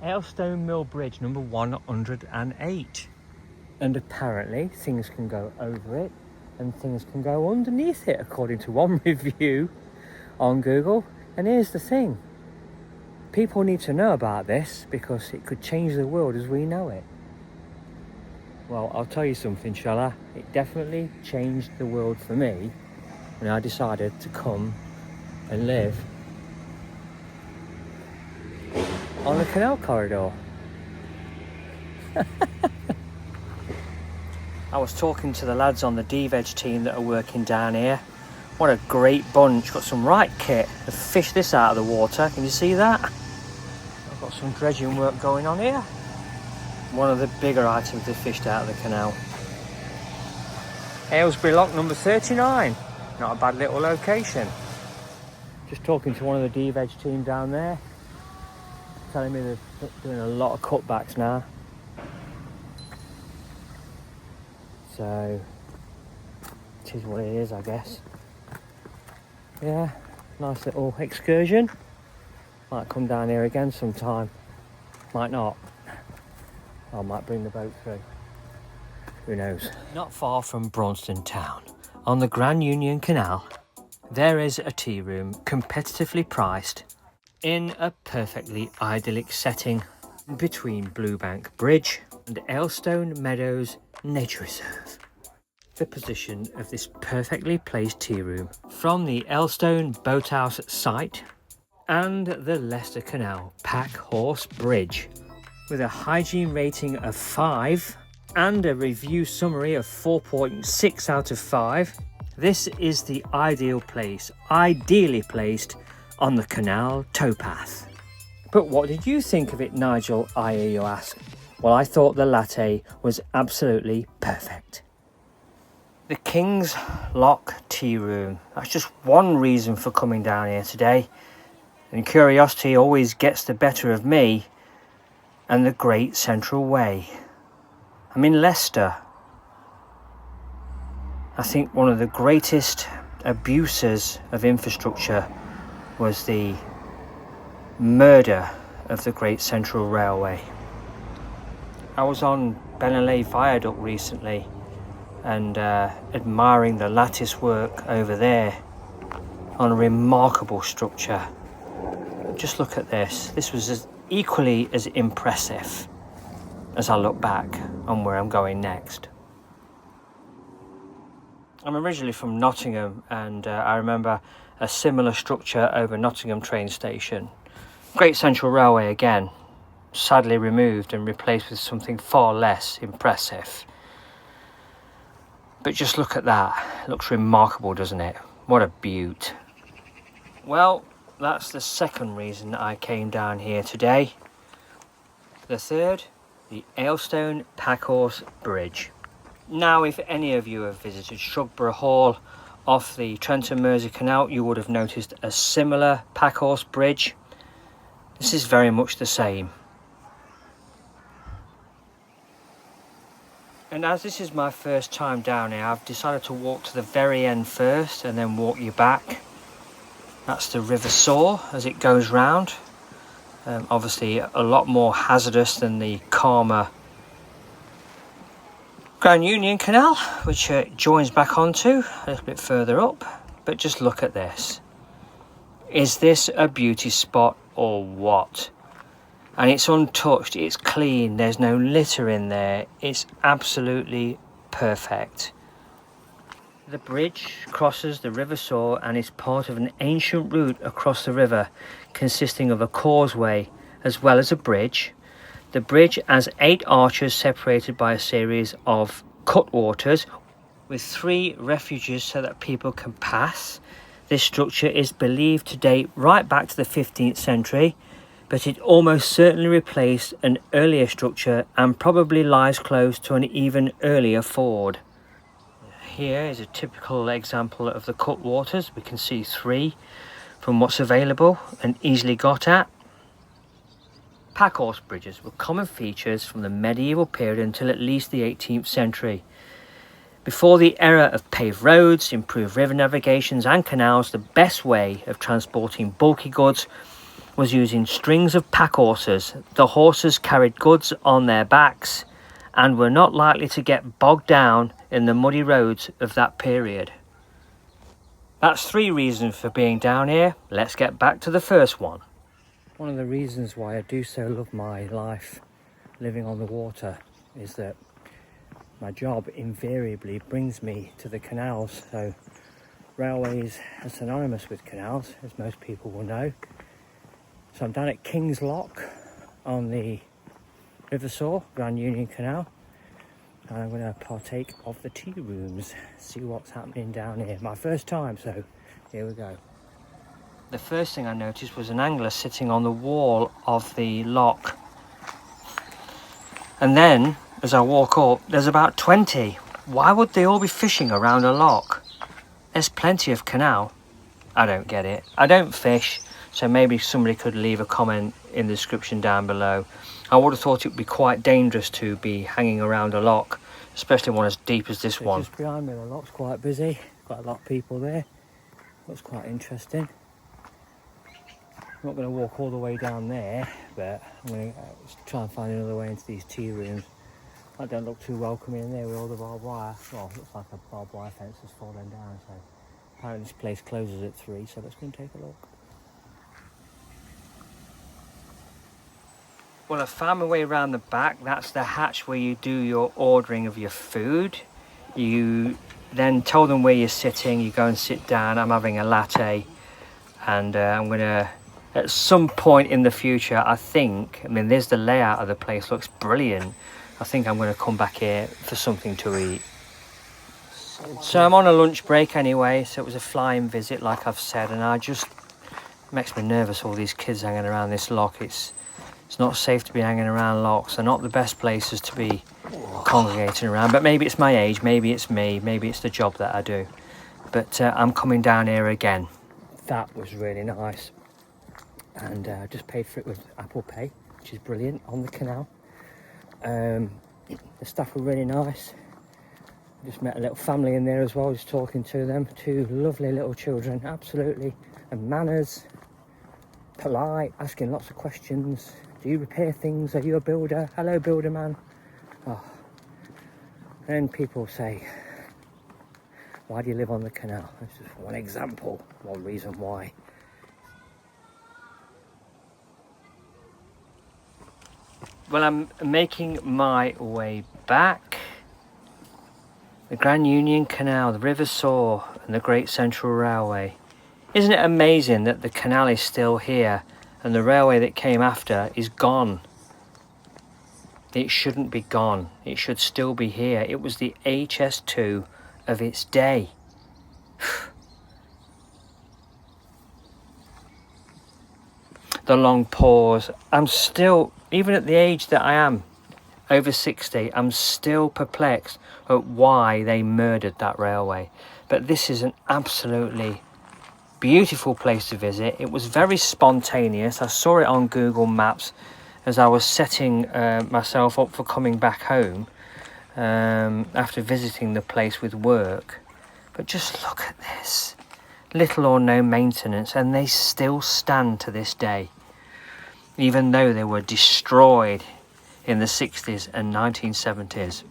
Aylstone Mill Bridge number 108. And apparently things can go over it and things can go underneath it, according to one review on Google. And here's the thing. People need to know about this because it could change the world as we know it. Well, I'll tell you something, shall I? It definitely changed the world for me when I decided to come and live on the Canal corridor. I was talking to the lads on the D-Veg team that are working down here. What a great bunch. Got some right kit. They've fished this out of the water. Can you see that? I've got some dredging work going on here. One of the bigger items they fished out of the canal. Aylesbury Lock number 39. Not a bad little location. Just talking to one of the D-Veg team down there. Telling me they're doing a lot of cutbacks now. So, it is what it is, I guess. Yeah, nice little excursion. Might come down here again sometime. Might not. I might bring the boat through. Who knows? Not far from Braunston town, on the Grand Union Canal, there is a tea room competitively priced in a perfectly idyllic setting between Bluebank Bridge and Aylstone Meadows Nature Reserve. The position of this perfectly placed tea room from the Aylstone Boathouse site and the Leicester Canal Pack Horse Bridge, with a hygiene rating of 5 and a review summary of 4.6 out of 5. This is the ideally placed on the canal towpath. But what did you think of it, Nigel, I hear you ask? Well, I thought the latte was absolutely perfect. The King's Lock Tea Room. That's just one reason for coming down here today. And curiosity always gets the better of me and the Great Central Way. I'm in Leicester. I think one of the greatest abuses of infrastructure was the murder of the Great Central Railway. I was on Benallay Viaduct recently and admiring the lattice work over there on a remarkable structure. Just look at this. This was equally as impressive as I look back on where I'm going next. I'm originally from Nottingham, and I remember a similar structure over Nottingham train station. Great Central Railway again, sadly removed and replaced with something far less impressive. But just look at that. It looks remarkable, doesn't it? What a beaut. Well, that's the second reason I came down here today. The third, the Aylstone Packhorse Bridge. Now, if any of you have visited Shugborough Hall off the Trent and Mersey Canal, you would have noticed a similar Packhorse Bridge. This is very much the same. And as this is my first time down here, I've decided to walk to the very end first and then walk you back. That's the River Soar as it goes round. Obviously a lot more hazardous than the calmer Grand Union Canal, which joins back onto a little bit further up. But just look at this. Is this a beauty spot or what? And it's untouched, it's clean, there's no litter in there. It's absolutely perfect. The bridge crosses the River Soar and is part of an ancient route across the river, consisting of a causeway as well as a bridge. The bridge has 8 arches separated by a series of cutwaters with 3 refuges so that people can pass. This structure is believed to date right back to the 15th century, but it almost certainly replaced an earlier structure and probably lies close to an even earlier ford. Here is a typical example of the cutwaters. We can see 3 from what's available and easily got at. Packhorse bridges were common features from the medieval period until at least the 18th century. Before the era of paved roads, improved river navigations and canals, the best way of transporting bulky goods was using strings of pack horses. The horses carried goods on their backs and were not likely to get bogged down in the muddy roads of that period. That's 3 reasons for being down here. Let's get back to the first one. One of the reasons why I do so love my life living on the water is that my job invariably brings me to the canals. So railways are synonymous with canals, as most people will know. So I'm down at King's Lock on the River Soar, Grand Union Canal, and I'm going to partake of the tea rooms, see what's happening down here. My first time, so here we go. The first thing I noticed was an angler sitting on the wall of the lock, and then as I walk up, there's about 20. Why would they all be fishing around a lock? There's plenty of canal. I don't get it. I don't fish, so maybe somebody could leave a comment in the description down below. I would have thought it would be quite dangerous to be hanging around a lock, especially one as deep as this one. Just behind me, the lock's quite busy. Quite a lot of people there. Looks quite interesting. I'm not going to walk all the way down there, but I'm going to try and find another way into these tea rooms. That don't look too welcoming in there with all the barbed wire. Well, it looks like a barbed wire fence has fallen down, so apparently this place closes at 3, so let's go and take a look. Well, I found my way around the back. That's the hatch where you do your ordering of your food. You then tell them where you're sitting, you go and sit down. I'm having a latte, and I'm going to, at some point in the future, I mean, there's the layout of the place, looks brilliant. I think I'm going to come back here for something to eat. So I'm on a lunch break anyway, so it was a flying visit like I've said, and it makes me nervous, all these kids hanging around this lock. It's not safe to be hanging around locks. They're not the best places to be congregating around, but maybe it's my age, maybe it's me, maybe it's the job that I do. But I'm coming down here again. That was really nice, and I just paid for it with Apple Pay, which is brilliant, on the canal. The staff were really nice. Just met a little family in there as well, just talking to them. 2 lovely little children, absolutely. And manners, polite, asking lots of questions. Do you repair things? Are you a builder? Hello, builder man. Oh. Then people say, why do you live on the canal? That's just one example, one reason why. Well, I'm making my way back. The Grand Union Canal, the River Soar, and the Great Central Railway. Isn't it amazing that the canal is still here and the railway that came after is gone? It shouldn't be gone. It should still be here. It was the HS2 of its day. The long pause. I'm still, even at the age that I am, over 60, I'm still perplexed at why they murdered that railway. But this is an absolutely beautiful place to visit. It was very spontaneous. I saw it on Google Maps as I was setting myself up for coming back home after visiting the place with work. But just look at this. Little or no maintenance, and they still stand to this day, even though they were destroyed in the 60s and 1970s.